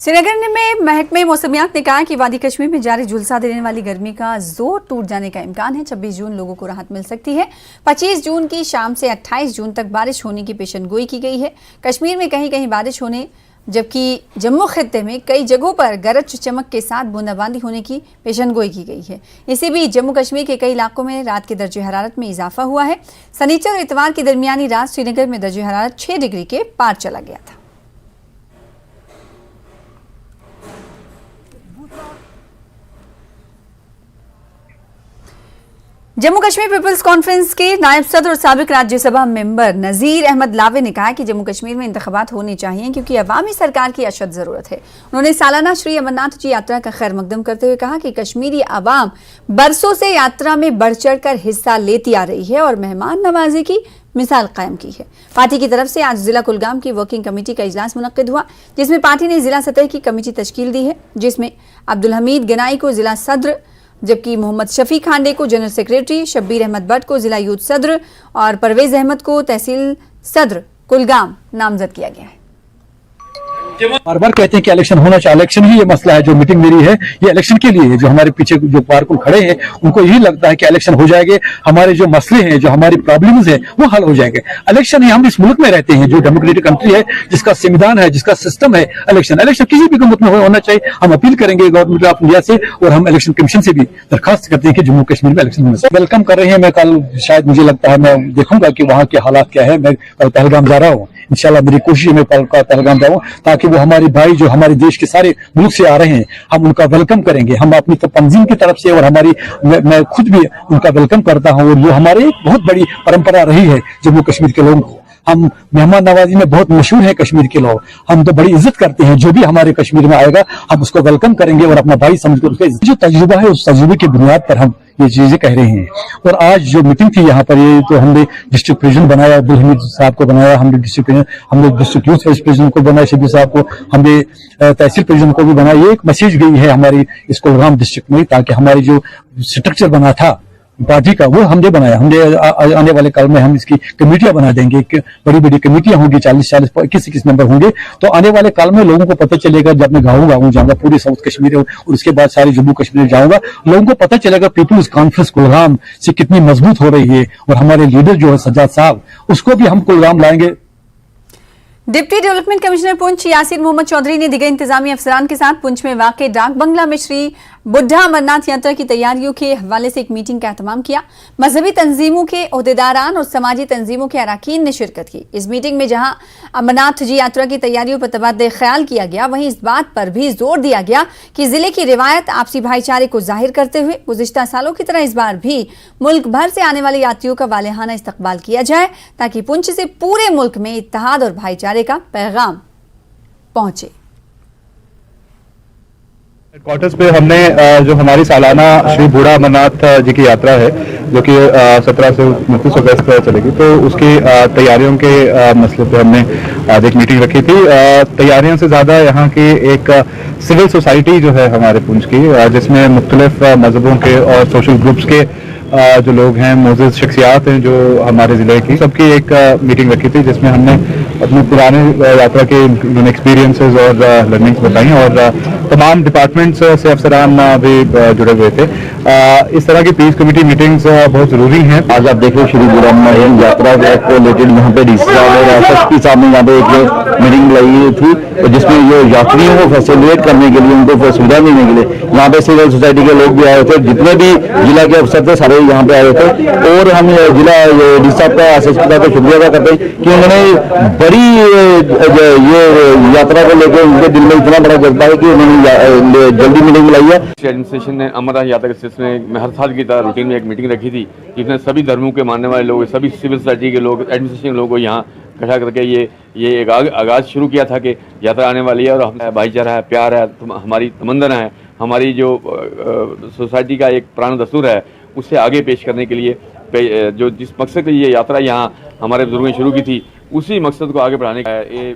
श्रीनगर में महकमे मौसमियात ने कहा कि वादी कश्मीर में जारी झुलसा देने वाली गर्मी का जोर टूट जाने का इम्कान है। 26 जून लोगों को राहत मिल सकती है। 25 जून की शाम से 28 जून तक बारिश होने की पेशनगोई की गई है। कश्मीर में कहीं कहीं बारिश होने जबकि जम्मू खित्ते में कई जगहों पर गरज चमक के साथ बूंदाबांदी होने की पेशनगोई की गई है। इसी बीच जम्मू कश्मीर के कई इलाकों में रात के दर्जे हरारत में इजाफा हुआ है। शनिचर और इतवार की दरमियानी रात श्रीनगर में दर्जे हरारत 6 डिग्री के पार चला गया था। जम्मू कश्मीर पीपल्स कॉन्फ्रेंस के नायब सदर और साबिक राज्यसभा मेंबर नजीर अहमद लावे ने कहा कि जम्मू कश्मीर में इंतखाबात होने चाहिए क्योंकि अवामी सरकार की अशद जरूरत है। उन्होंने सालाना श्री अमरनाथ जी यात्रा का खैर मकदम करते हुए कहा कि कश्मीरी अवाम बरसों से यात्रा में बढ़ चढ़कर हिस्सा लेती आ रही है और मेहमान नवाजी की मिसाल कायम की है। पार्टी की तरफ से आज जिला कुलगाम की वर्किंग कमेटी का इजलास मुनक्किद हुआ, जिसमें पार्टी ने जिला सतह की कमेटी तश्कील दी है, जिसमें अब्दुल हमीद गनाई को जिला सदर, जबकि मोहम्मद शफी खांडे को जनरल सेक्रेटरी, शब्बीर अहमद भट्ट को जिला यूथ सदर और परवेज अहमद को तहसील सदर कुलगाम नामजद किया गया है। बार बार कहते हैं कि इलेक्शन होना चाहिए, इलेक्शन ही ये मसला है। जो मीटिंग मेरी है ये इलेक्शन के लिए है। जो हमारे पीछे जो कारकुन खड़े हैं उनको यही लगता है कि इलेक्शन हो जाएंगे, हमारे जो मसले हैं, जो हमारी प्रॉब्लम्स हैं वो हल हो जाएंगे। इलेक्शन ही, हम इस मुल्क में रहते हैं जो डेमोक्रेटिक कंट्री है, जिसका संविधान है, जिसका सिस्टम है। इलेक्शन किसी भी हुकूमत में होना चाहिए। हम अपील करेंगे गवर्नमेंट ऑफ इंडिया से और हम इलेक्शन कमीशन से भी दरखास्त करते हैं कि जम्मू कश्मीर में इलेक्शन वेलकम कर रहे हैं। मैं कल शायद मुझे लगता है मैं देखूंगा कि वहाँ के हालात क्या है। मैं कल पहलगाम जा रहा हूँ, इंशाल्लाह मेरी कोशिश है मैं पहलगाम जाऊँ ताकि वो हमारे भाई जो हमारे देश के सारे मुल्क से आ रहे हैं हम उनका वेलकम करेंगे। हम अपनी तंजीम की तरफ से और हमारी मैं खुद भी उनका वेलकम करता हूँ। और ये हमारी बहुत बड़ी परंपरा रही है जम्मू कश्मीर के लोगों को। हम मेहमान नवाजी में बहुत मशहूर है कश्मीर के लोग। हम तो बड़ी इज्जत करते हैं। जो भी हमारे कश्मीर में आएगा हम उसको वेलकम करेंगे और अपना भाई समझकर उसका जो तजुर्बा है उस तजुर्बे की बुनियाद पर हम ये चीजें कह रहे हैं। और आज जो मीटिंग थी यहाँ पर, ये तो हमने डिस्ट्रिक्ट प्रेसिडेंट बनाया, अब्दुल हमीद साहब को बनाया, हमने डिस्ट्रिक्ट यूथ वाइस प्रेसिडेंट को बनाया, शबीर साहब को, हमने तहसील प्रेसिडेंट को भी बनाया। ये एक मैसेज गई है हमारी इस कुलगाम डिस्ट्रिक्ट में, ताकि हमारी जो स्ट्रक्चर बना था पार्टी का वो हमने बनाया। हमने आने वाले कल में हम इसकी कमेटियां बना देंगे। बड़ी बड़ी कमेटियां होंगी, 40 21 मेंबर होंगे। तो आने वाले कल में लोगों को पता चलेगा, जब मैं गाँव जाऊंगा पूरे साउथ कश्मीर और उसके बाद सारे जम्मू कश्मीर जाऊंगा, लोगों को पता चलेगा पीपुल्स कॉन्फ्रेंस कुलगाम से कितनी मजबूत हो रही है। और हमारे लीडर जो है सज्जाद साहब, उसको भी हम कुलगाम लाएंगे। Deputy development commissioner Poonch Yasir Mohammad Chaudhary ने दिगर इंतजामी अफसरान के साथ पुंछ में वाक़ डाक बंगला में श्री बुढ़ा अमरनाथ यात्रा की तैयारियों के हवाले से एक मीटिंग का एहतमाम किया। मजहबी तंजीमों के ओहदेदारान और समाजी तंजीमों के अरकान ने शिरकत की। इस मीटिंग में जहां अमरनाथ जी यात्रा की तैयारियों पर तबादले ख्याल किया गया, वहीं इस बात पर भी जोर दिया गया कि जिले की रिवायत आपसी भाईचारे को जाहिर करते हुए गुज़िश्ता सालों की तरह इस बार भी मुल्क भर से आने वाले यात्रियों का वालेहाना इस्तकबाल किया जाए, ताकि पुंछ से पूरे मुल्क में इत्तेहाद और भाईचारे का पैगाम पहुंचे। क्वार्टर्स पे हमने जो हमारी सालाना श्री बूढ़ा अमरनाथ जी की यात्रा है, जो कि 17 से 29 अगस्त चलेगी, तो उसकी तैयारियों के मसले पे हमने आज एक मीटिंग रखी थी। तैयारियों से ज़्यादा यहाँ की एक सिविल सोसाइटी जो है हमारे पुंछ की, जिसमें मुख्तलिफ मजहबों के और सोशल ग्रुप्स के जो लोग हैं, मोअज़्ज़िज़ शख्सियात हैं जो हमारे ज़िले की, सबकी एक मीटिंग रखी थी, जिसमें हमने अपने पुराने यात्रा के एक्सपीरियंसेस और लर्निंग्स बताई और तमाम डिपार्टमेंट्स से अफसरान भी जुड़े हुए थे। इस तरह की पीस कमेटी मीटिंग्स बहुत ज़रूरी हैं। आज आप देख रहे हो श्री बूढ़ा अमरनाथ यात्रा को रिलेटेड यहाँ पे डीसी साहब और एसएसपी साहब ने यहाँ पे एक मीटिंग बुलाई थी, जिसमें ये यात्रियों को फैसिलिटेट करने के लिए, उनको सुविधा देने के लिए यहाँ पे सिविल सोसाइटी के लोग भी आए थे, जितने भी जिला के अफसर थे सारे यहाँ पे आए थे। और हम जिला डी साहब का, एसएसपी साहब का शुक्रिया अदा करते हैं कि उन्होंने बड़ी ये यात्रा को लेकर उनके दिल में इतना बड़ा जज्बा है कि उन्होंने जल्दी मीटिंग बुलाई है। एडमिनिस्ट्रेशन ने अमरनाथ यात्रा के सिलसिले में हर साल की तरह रूटीन में एक मीटिंग रखी थी, जिसमें सभी धर्मों के मानने वाले लोग, सभी सिविल सोसाइटी के लोग, एडमिनिस्ट्रेशन के लोगों को यहाँ इकट्ठा करके ये एक आगाज़ शुरू किया था कि यात्रा आने वाली है और हम भाईचारा है, प्यार है, हमारी तमन्ना है, हमारी जो सोसाइटी का एक पुराना दस्तूर है, उससे आगे पेश करने के लिए जो जिस मकसद से ये यात्रा यहाँ हमारे बुजुर्गों ने शुरू की थी, उसी मकसद को आगे बढ़ाने का ये